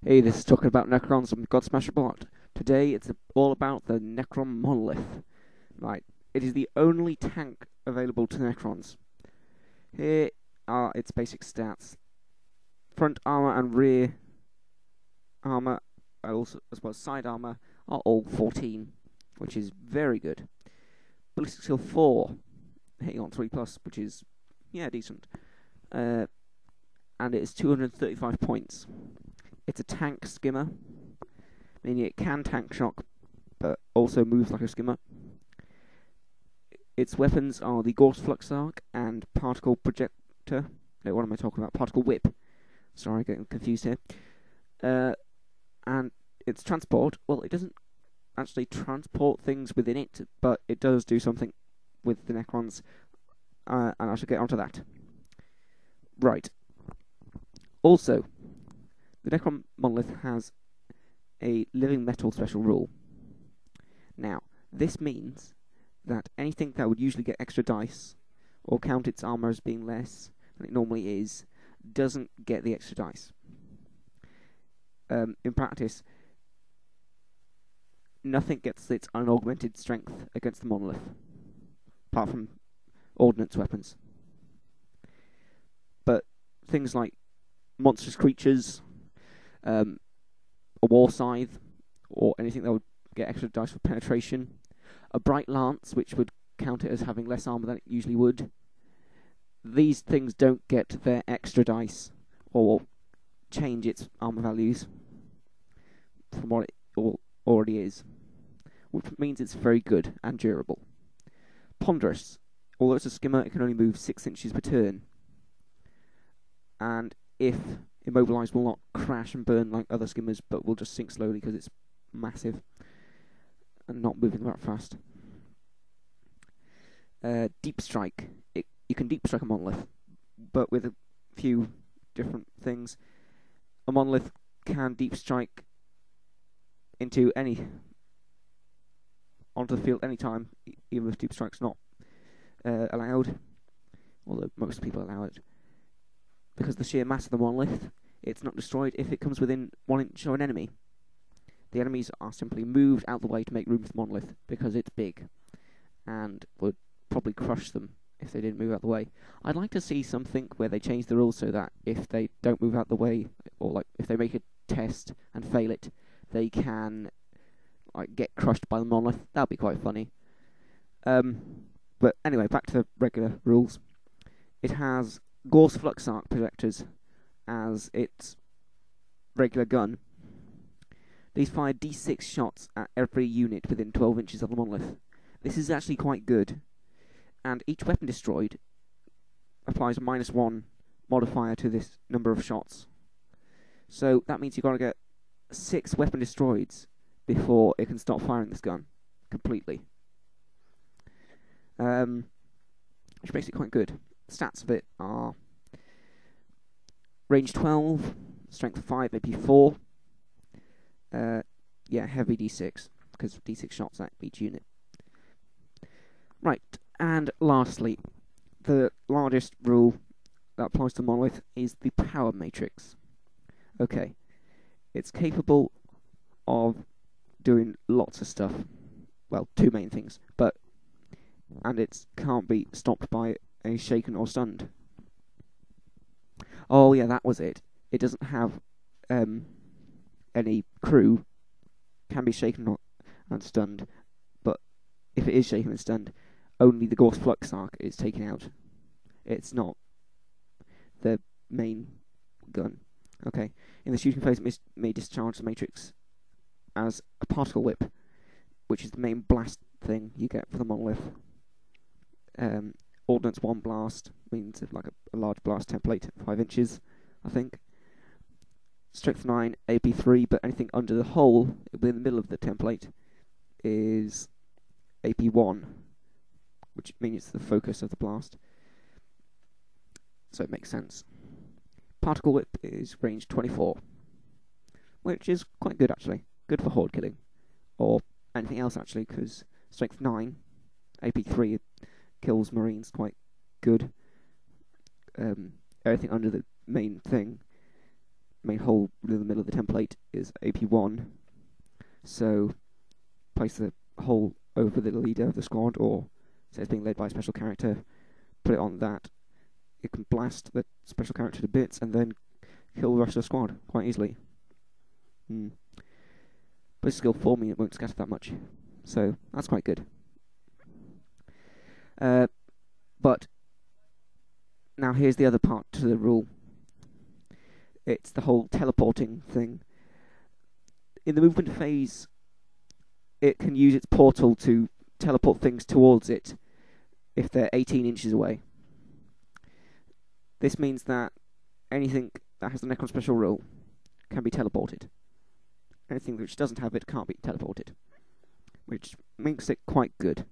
Hey, this is talking about Necrons and God Smasher Bot. Today it's all about the Necron Monolith. Right, it is the only tank available to Necrons. Here are its basic stats. Front armor and rear armor, also as well as side armor, are all 14, which is very good. Ballistic skill 4, hitting on 3 plus, which is, yeah, decent. And it is 235 points. It's a tank skimmer, meaning it can tank shock, but also moves like a skimmer. Its weapons are the Gauss Flux Arc and Particle Projector. No, what am I talking about? Particle Whip. Sorry, getting confused here. And its transport, well, it doesn't actually transport things within it, but it does do something with the Necrons, and I shall get onto that. Right. Also, the Necron Monolith has a living metal special rule. Now, this means that anything that would usually get extra dice, or count its armor as being less than it normally is, doesn't get the extra dice. In practice, nothing gets its unaugmented strength against the Monolith, apart from ordnance weapons. But things like monstrous creatures, a war scythe, or anything that would get extra dice for penetration, a bright lance, which would count it as having less armor than it usually would. These things don't get their extra dice, or change its armor values from what it already is, which means it's very good and durable. Ponderous. Although it's a skimmer, it can only move 6 inches per turn, and if immobilized, will not crash and burn like other skimmers, but will just sink slowly because it's massive and not moving that fast. Deep strike. You can deep strike a Monolith, but with a few different things. A Monolith can deep strike onto the field anytime, even if deep strike's not allowed, although most people allow it. Because of the sheer mass of the Monolith, it's not destroyed if it comes within 1 inch of an enemy. The enemies are simply moved out the way to make room for the Monolith, because it's big, and would probably crush them if they didn't move out the way. I'd like to see something where they change the rules so that if they don't move out the way, or like if they make a test and fail it, they can get crushed by the Monolith. That'd be quite funny. But anyway, back to the regular rules. It has Gauss Flux Arc projectors as its regular gun. These fire D6 shots at every unit within 12 inches of the Monolith. This is actually quite good, and each weapon destroyed applies a -1 modifier to this number of shots. So that means you've got to get 6 weapon destroyed before it can stop firing this gun completely. Which makes it quite good. Stats of it are range 12, strength 5, AP 4. Heavy D6, because D6 shots at each unit. Right, and lastly, the largest rule that applies to Monolith is the power matrix. Okay, it's capable of doing lots of stuff. Well, 2 main things, and it can't be stopped by a shaken or stunned. Oh yeah, that was it. It doesn't have any crew, can be shaken and stunned, but if it is shaken and stunned, only the Gauss Flux Arc is taken out. It's not the main gun. Okay. In the shooting phase, it may discharge the Matrix as a Particle Whip, which is the main blast thing you get for the Monolith. Ordnance 1 blast means like a large blast template, 5 inches, I think. Strength 9, AP 3, but anything under the hole, within the middle of the template, is AP 1, which means it's the focus of the blast. So it makes sense. Particle Whip is range 24, which is quite good actually. Good for horde killing, or anything else actually, because Strength 9, AP 3 kills Marines quite good. Everything under the main thing main hole in the middle of the template is AP1. So place the hole over the leader of the squad, or say it's being led by a special character, put it on that. It can blast the special character to bits and then kill the rest of the squad quite easily. But it's skill 4 means it won't scatter that much, so that's quite good. But now here's the other part to the rule. It's the whole teleporting thing. In the movement phase, it can use its portal to teleport things towards it if they're 18 inches away. This means that anything that has the Necron special rule can be teleported. Anything which doesn't have it can't be teleported, which makes it quite good.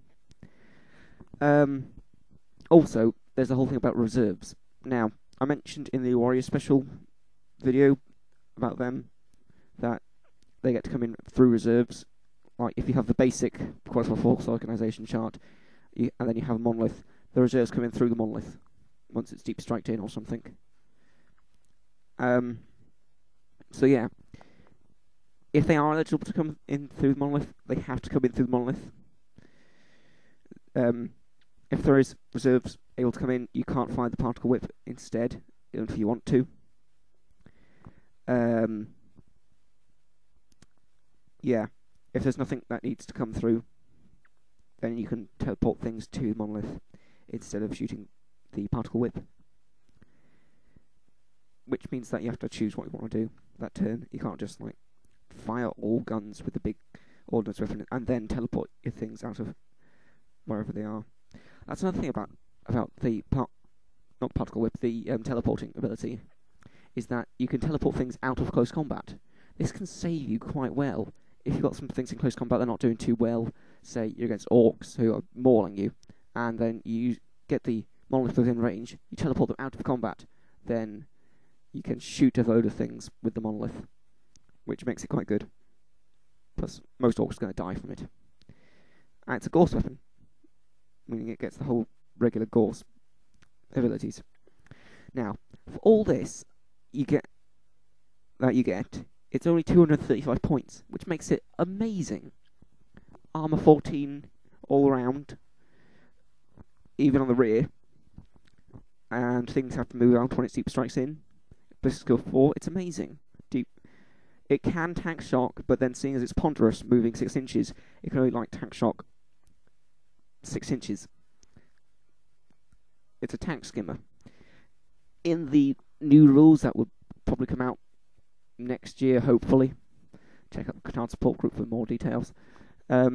Also, there's the whole thing about reserves. Now, I mentioned in the Warrior special video about them that they get to come in through reserves. Like, if you have the basic Quadruple Force Organization chart, and then you have a Monolith, the reserves come in through the Monolith once it's deep striked in or something. So yeah, if they are eligible to come in through the Monolith, they have to come in through the Monolith. If there is reserves able to come in, you can't fire the Particle Whip instead, if you want to. Yeah, if there's nothing that needs to come through, then you can teleport things to the Monolith instead of shooting the Particle Whip. Which means that you have to choose what you want to do that turn. You can't just like fire all guns with the big ordnance weapon and then teleport your things out of wherever they are. That's another thing about the not Particle Whip, the teleporting ability, is that you can teleport things out of close combat. This can save you quite well if you've got some things in close combat that are not doing too well. Say you're against orcs who are mauling you, and then you get the Monolith within range, you teleport them out of combat, then you can shoot a load of things with the Monolith, which makes it quite good. Plus, most orcs are going to die from it. And it's a Gorse weapon, meaning it gets the whole regular Gorse abilities. Now, for all this it's only 235 points, which makes it amazing. Armor 14 all around, even on the rear, and things have to move out when its deep strikes in. This skill 4, it's amazing. It can tank shock, but then seeing as it's ponderous, moving 6 inches, it can only like tank shock 6 inches. It's a tank skimmer. In the new rules that will probably come out next year, hopefully, check out the Catan support group for more details. They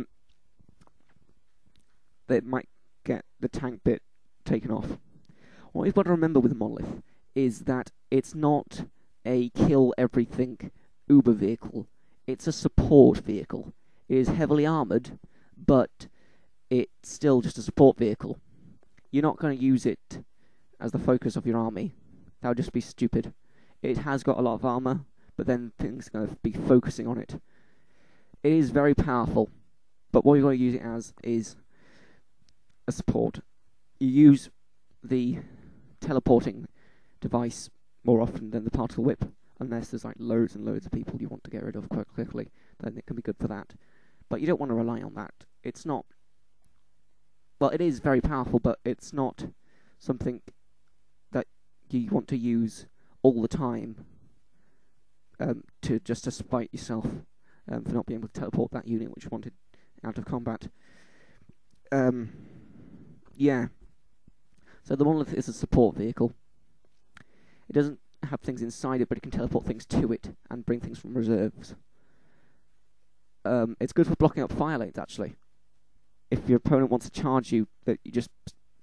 might get the tank bit taken off. What you've got to remember with the Monolith is that it's not a kill everything Uber vehicle. It's a support vehicle. It is heavily armoured, but it's still just a support vehicle. You're not going to use it as the focus of your army. That would just be stupid. It has got a lot of armour, but then things are going to be focusing on it. It is very powerful, but what you're going to use it as is a support. You use the teleporting device more often than the Particle Whip, unless there's like loads and loads of people you want to get rid of quite quickly, then it can be good for that. But you don't want to rely on that. It's not... Well, it is very powerful, but it's not something that you want to use all the time to spite yourself for not being able to teleport that unit which you wanted out of combat. Yeah. So the Monolith is a support vehicle. It doesn't have things inside it, but it can teleport things to it and bring things from reserves. It's good for blocking up fire lanes, actually. If your opponent wants to charge you, that you just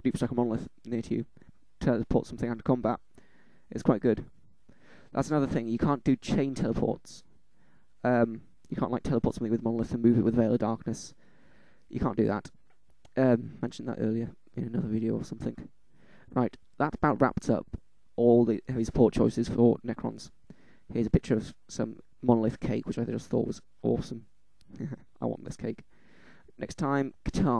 deep strike a Monolith near to you, teleport something out of combat. It's quite good. That's another thing. You can't do chain teleports. You can't like teleport something with Monolith and move it with Veil of Darkness. You can't do that. Mentioned that earlier in another video or something. Right, that about wraps up all the heavy support choices for Necrons. Here's a picture of some Monolith cake, which I just thought was awesome. I want this cake. Next time, Catan.